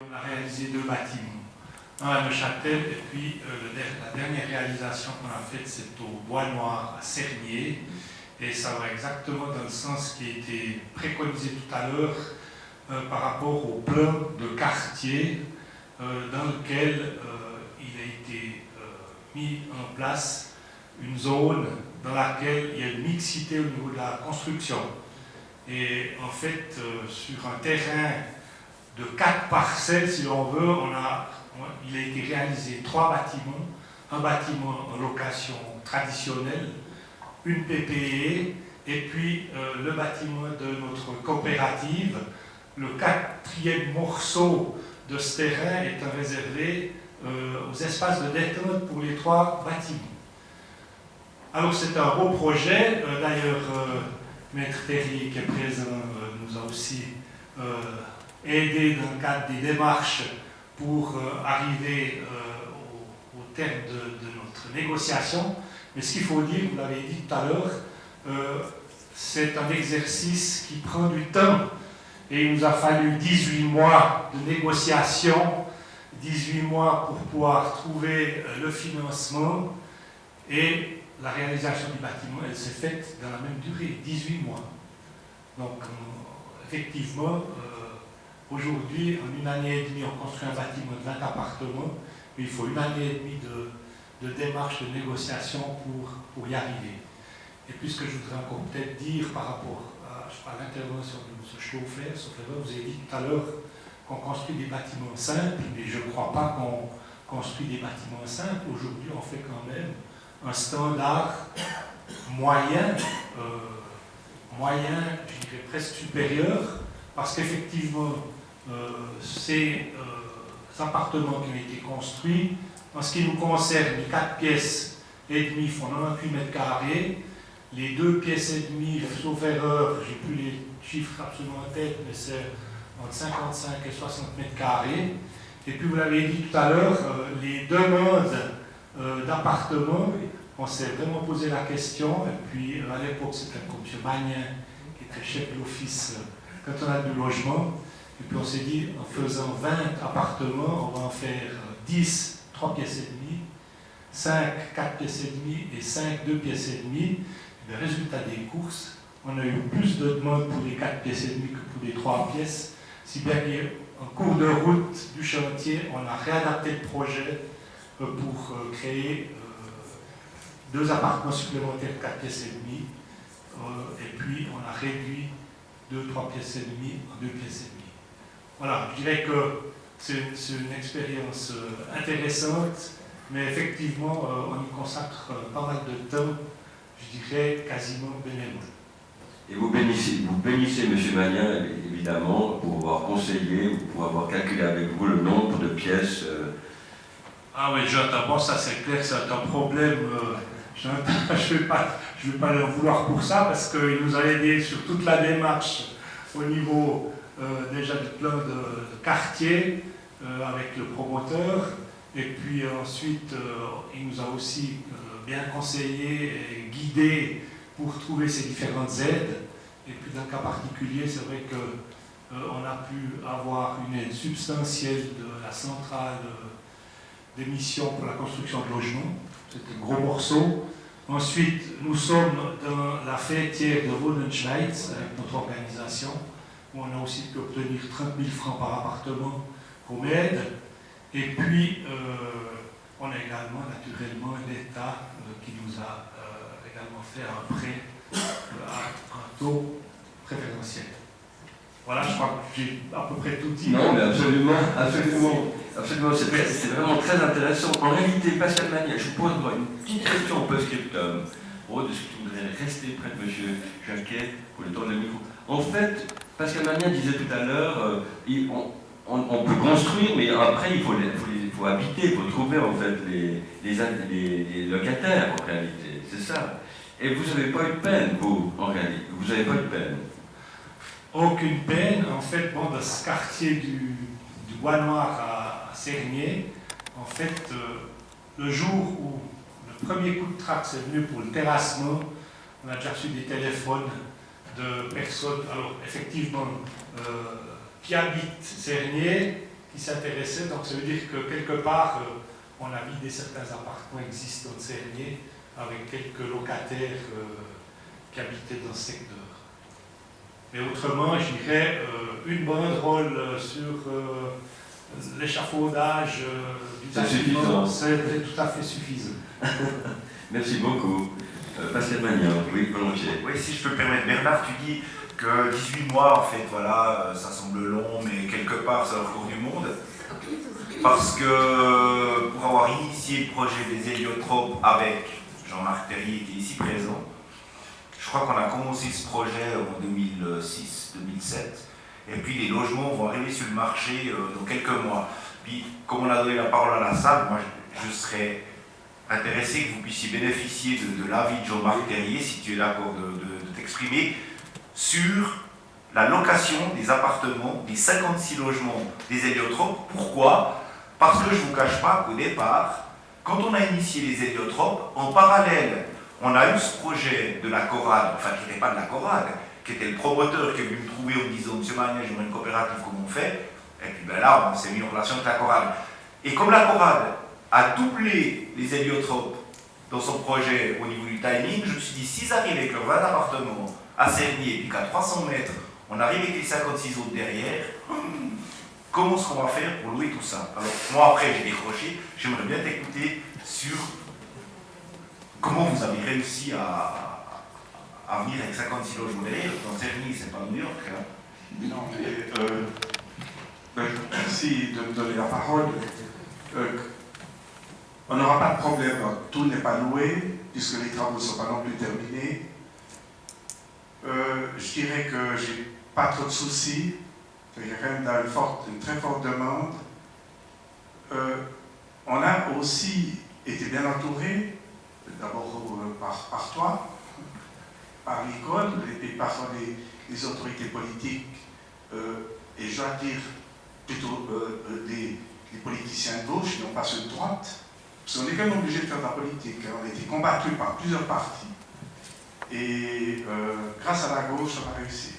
on a réalisé 2 bâtiments. Un à Neuchâtel et puis la dernière réalisation qu'on a faite, c'est au Bois Noir à Cernier. Et ça va exactement dans le sens qui a été préconisé tout à l'heure par rapport au plan de quartier dans lequel il a été mis en place une zone dans laquelle il y a une mixité au niveau de la construction. Et en fait, sur un terrain de 4 parcelles, si l'on veut, il a été réalisé 3 bâtiments. Un bâtiment en location traditionnelle, une PPE, et puis le bâtiment de notre coopérative. Le 4e morceau de ce terrain est réservé aux espaces de détente pour les 3 bâtiments. Alors c'est un beau projet. D'ailleurs, Maître Terrier qui est présent nous a aussi aidé dans le cadre des démarches pour arriver au terme de notre négociation. Mais ce qu'il faut dire, vous l'avez dit tout à l'heure, c'est un exercice qui prend du temps. Et il nous a fallu 18 mois de négociation, 18 mois pour pouvoir trouver le financement. Et la réalisation du bâtiment, elle s'est faite dans la même durée, 18 mois. Donc, effectivement, aujourd'hui, en 1 année et demie, on construit un bâtiment de 20 appartements, mais il faut 1 année et demie de démarche de négociation pour y arriver. Et puis, ce que je voudrais encore peut-être dire par rapport à l'intervention de M. Chauffer, vous avez dit tout à l'heure qu'on construit des bâtiments simples, mais je ne crois pas qu'on construit des bâtiments simples. Aujourd'hui, on fait quand même un standard moyen, je dirais presque supérieur, parce qu'effectivement, ces appartements qui ont été construits, en ce qui nous concerne, les 4 pièces et demie font 98 mètres carrés, les 2 pièces et demie, sauf erreur, je n'ai plus les chiffres absolument en tête, mais c'est entre 55 et 60 mètres carrés. Et puis vous l'avez dit tout à l'heure, les demandes d'appartements, on s'est vraiment posé la question, et puis à l'époque c'était comme M. Magnin qui était chef de l'office cantonal du logement, et puis on s'est dit en faisant 20 appartements, on va en faire 10, 3 pièces et demie, 5, 4 pièces et demie et 5, 2 pièces et demie. Le résultat des courses, on a eu plus de demandes pour les 4 pièces et demie que pour les 3 pièces, si bien qu'en cours de route du chantier, on a réadapté le projet pour créer 2 appartements supplémentaires de 4 pièces et demie, et puis on a réduit 2-3 pièces et demie en 2 pièces et demie. Voilà, je dirais que c'est une expérience intéressante, mais effectivement, on y consacre pas mal de temps, je dirais quasiment bénévole. Et vous bénissez M. Magnin, évidemment, pour avoir conseillé, ou pour avoir calculé avec vous le nombre de pièces. Ah oui, j'entends, ça c'est clair, c'est un problème. Je ne vais pas leur vouloir pour ça, parce qu'il nous a aidé sur toute la démarche au niveau déjà du plan de quartier avec le promoteur. Et puis ensuite, il nous a aussi bien conseillé et guidé pour trouver ces différentes aides. Et puis dans le cas particulier, c'est vrai qu'on a pu avoir une aide substantielle de la centrale d'émission pour la construction de logements. C'était un gros morceau. Ensuite, nous sommes dans la fêtière de Wohnenschweiz avec notre organisation, où on a aussi pu obtenir 30 000 francs par appartement comme aide. Et puis, on a également, naturellement, l'État qui nous a également fait un prêt à un taux préférentiel. Voilà, je crois que j'ai à peu près tout dit. Non, mais absolument. C'est vraiment très intéressant. En réalité, Pascal Magnin, je vous pose une petite question au post-scriptum. Est-ce que tu voudrais rester près de M. Jacquet pour le temps de le micro? En fait, Pascal Magnin disait tout à l'heure, on peut construire, mais après il faut habiter, il faut trouver en fait les locataires en réalité, c'est ça. Et vous n'avez pas eu de peine, vous, en réalité, vous n'avez pas eu de peine. Aucune peine, en fait, bon, dans ce quartier du Bois Noir à Cernier, en fait, le jour où le premier coup de trac est venu pour le terrassement, on a déjà reçu des téléphones de personnes, alors effectivement, qui habitent Cernier qui s'intéressaient. Donc ça veut dire que quelque part, on a vidé certains appartements existants de Cernay avec quelques locataires qui habitaient dans ce secteur. Mais autrement, je dirais, une banderole sur l'échafaudage du bâtiment, c'est tout à fait suffisant. Merci beaucoup. Pascal Magnan, oui, volontiers. Oui, si je peux me permettre, Bernard, tu dis que 18 mois, en fait, voilà, ça semble long, mais quelque part, c'est le cours du monde. Parce que pour avoir initié le projet des héliotropes avec Jean-Marc Terrier, qui est ici présent, je crois qu'on a commencé ce projet en 2006-2007, et puis les logements vont arriver sur le marché dans quelques mois. Puis, comme on a donné la parole à la salle, moi, je serais intéressé que vous puissiez bénéficier de l'avis de Jean-Marc Terrier, si tu es d'accord de t'exprimer, sur la location des appartements, des 56 logements des héliotropes. Pourquoi? Parce que je ne vous cache pas qu'au départ, quand on a initié les héliotropes, en parallèle, on a eu ce projet de la chorale, enfin qui n'était pas de la chorale, qui était le promoteur qui est venu me trouver en me disant « Monsieur Magnan, j'aimerais une coopérative, comment on fait ?» Et puis ben là, on s'est mis en relation avec la chorale. Et comme la chorale a doublé les héliotropes dans son projet au niveau du timing, je me suis dit, s'ils arrivent avec leurs 20 appartements à Cernay, et puis qu'à 300 mètres, on arrive avec les 56 autres derrière, comment est-ce qu'on va faire pour louer tout ça? Alors, moi, après, j'ai décroché, j'aimerais bien t'écouter sur comment vous avez réussi à venir avec 56 logements derrière. Dans Cernay, c'est pas New York. Hein. Non, mais merci de me donner la parole. On n'aura pas de problème, tout n'est pas loué, puisque les travaux ne sont pas non plus terminés. Je dirais que j'ai pas trop de soucis, il y a quand même une très forte demande. On a aussi été bien entouré, d'abord par toi, par l'école et par les autorités politiques, et je dois dire plutôt les politiciens de gauche, non pas ceux de droite. Parce qu'on est quand même obligé de faire de la politique. On a été combattu par plusieurs partis. Et grâce à la gauche, on a réussi.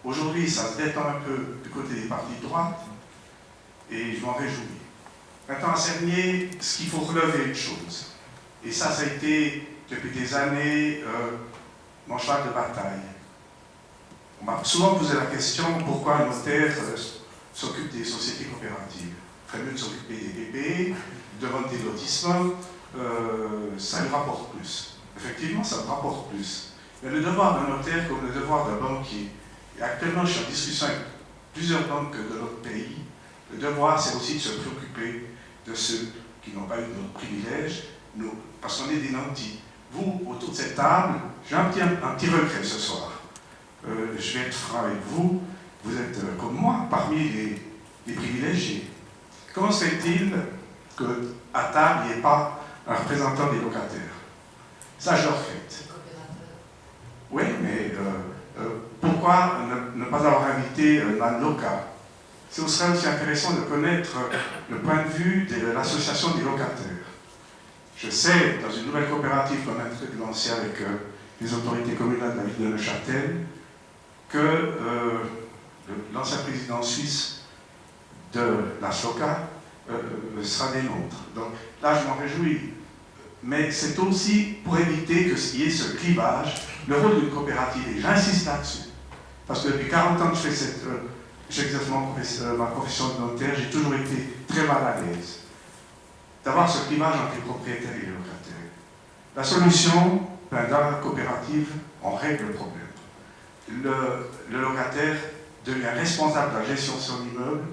Aujourd'hui, ça se détend un peu du côté des partis de droite. Et je m'en réjouis. Maintenant, à Cernay, ce qu'il faut relever une chose. Et ça a été, depuis des années, mon cheval de bataille. On m'a souvent posé la question, pourquoi un notaire s'occupe des sociétés coopératives? Il ferait mieux de s'occuper des PPE, de vendre des lotissements, ça lui rapporte plus. Effectivement, ça me rapporte plus. Mais le devoir d'un notaire comme le devoir d'un banquier, et actuellement je suis en discussion avec plusieurs banques de notre pays, le devoir c'est aussi de se préoccuper de ceux qui n'ont pas eu notre privilège, parce qu'on est des nantis. Vous, autour de cette table, j'ai un petit regret ce soir. Je vais être franc avec vous, vous êtes comme moi, parmi les privilégiés. Comment se fait-il qu'à table, il n'y ait pas un représentant des locataires? Ça, je le regrette. Oui, mais pourquoi ne pas avoir invité l'ANLOCA? Ce serait aussi intéressant de connaître le point de vue de l'association des locataires. Je sais, dans une nouvelle coopérative qu'on a lancée avec les autorités communales de la ville de Neuchâtel, que l'ancien président suisse de la SOCA sera des nôtres. Donc là, je m'en réjouis. Mais c'est aussi pour éviter qu'il y ait ce clivage, le rôle d'une coopérative, et j'insiste là-dessus. Parce que depuis 40 ans que j'exerce ma profession de notaire, j'ai toujours été très mal à l'aise d'avoir ce clivage entre les propriétaires et les locataires. La solution, dans la coopérative, on règle le problème. Le locataire devient responsable de la gestion de son immeuble,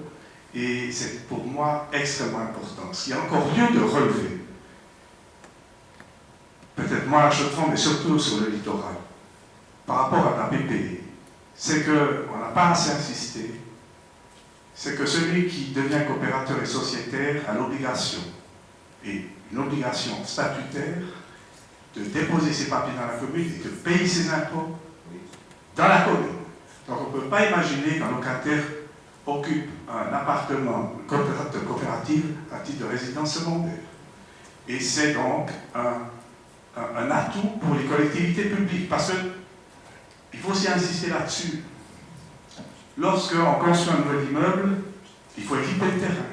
et c'est pour moi extrêmement important. Ce qu'il y a encore lieu de relever, peut-être moins à Chaux-de-Fonds, mais surtout sur le littoral, par rapport à la PPE, c'est qu'on n'a pas assez insisté, c'est que celui qui devient coopérateur et sociétaire a l'obligation, et une obligation statutaire, de déposer ses papiers dans la commune et de payer ses impôts dans la commune. Donc on ne peut pas imaginer qu'un locataire occupe un appartement de coopérative à titre de résidence secondaire. Et c'est donc un atout pour les collectivités publiques, parce qu'il faut aussi insister là-dessus. Lorsqu'on construit un nouvel immeuble, Il faut équiper le terrain.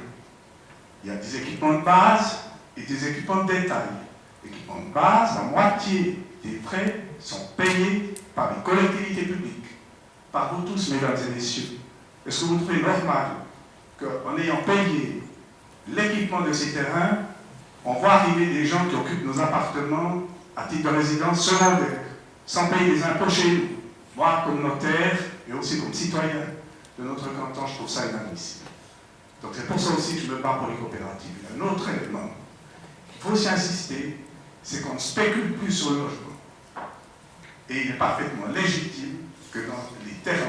Il y a des équipements de base et des équipements de détail. L'équipement de base, la moitié des frais sont payés par les collectivités publiques, par vous tous, mesdames et messieurs. Est-ce que vous trouvez normal qu'en ayant payé l'équipement de ces terrains, on voit arriver des gens qui occupent nos appartements à titre de résidence secondaire, sans payer des impôts chez nous? Moi, comme notaire et aussi comme citoyen de notre canton, je trouve ça inadmissible. Donc c'est pour ça aussi que je me bats pour les coopératives. Il y a un autre élément qu'il faut aussi insister, c'est qu'on ne spécule plus sur le logement. Et il est parfaitement légitime que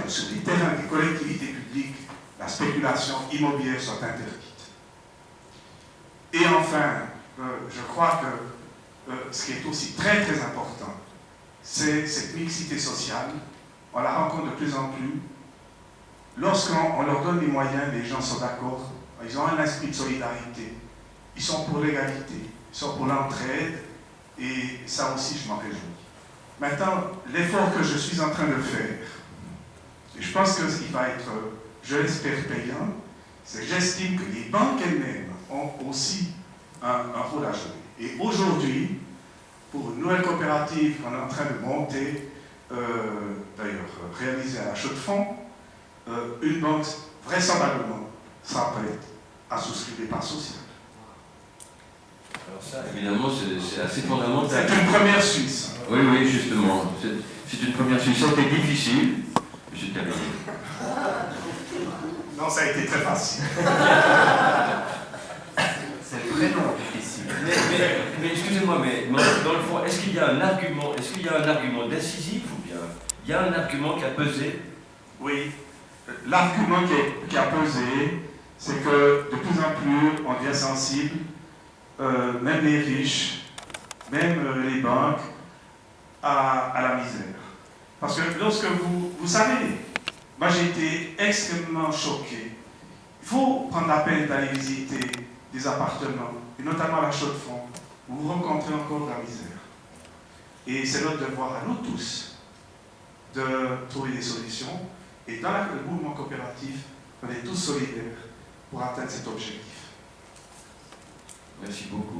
sur les terrains des collectivités publiques, la spéculation immobilière soit interdite. Et enfin, je crois que ce qui est aussi très très important, c'est cette mixité sociale. On la rencontre de plus en plus. Lorsqu'on leur donne les moyens, les gens sont d'accord, ils ont un esprit de solidarité, ils sont pour l'égalité, ils sont pour l'entraide, et ça aussi je m'en réjouis. Maintenant, l'effort que je suis en train de faire, et je pense qu'il va être, je l'espère, payant, c'est que j'estime que les banques elles-mêmes ont aussi un rôle à jouer. Et aujourd'hui, pour une nouvelle coopérative qu'on est en train de monter, d'ailleurs réalisée à la Chaux-de-Fonds, une banque vraisemblablement sera prête à souscrire des parts sociales. Alors ça, évidemment, c'est assez fondamental. C'est une première Suisse. Oui, oui, justement. C'est une première Suisse. C'était difficile, mais j'ai terminé. Non, ça a été très facile. C'est très long, difficile. Mais excusez-moi, mais dans le fond, est-ce qu'il y a un argument décisif ou bien il y a un argument qui a pesé? Oui. L'argument qui a pesé, c'est que de plus en plus, on devient sensible, même les riches, même les banques, à la misère. Parce que lorsque vous savez, moi j'ai été extrêmement choqué. Il faut prendre la peine d'aller visiter des appartements, et notamment à la Chaux-de-Fonds, où vous rencontrez encore la misère. Et c'est notre devoir à nous tous de trouver des solutions. Et dans le mouvement coopératif, on est tous solidaires pour atteindre cet objectif. Merci beaucoup.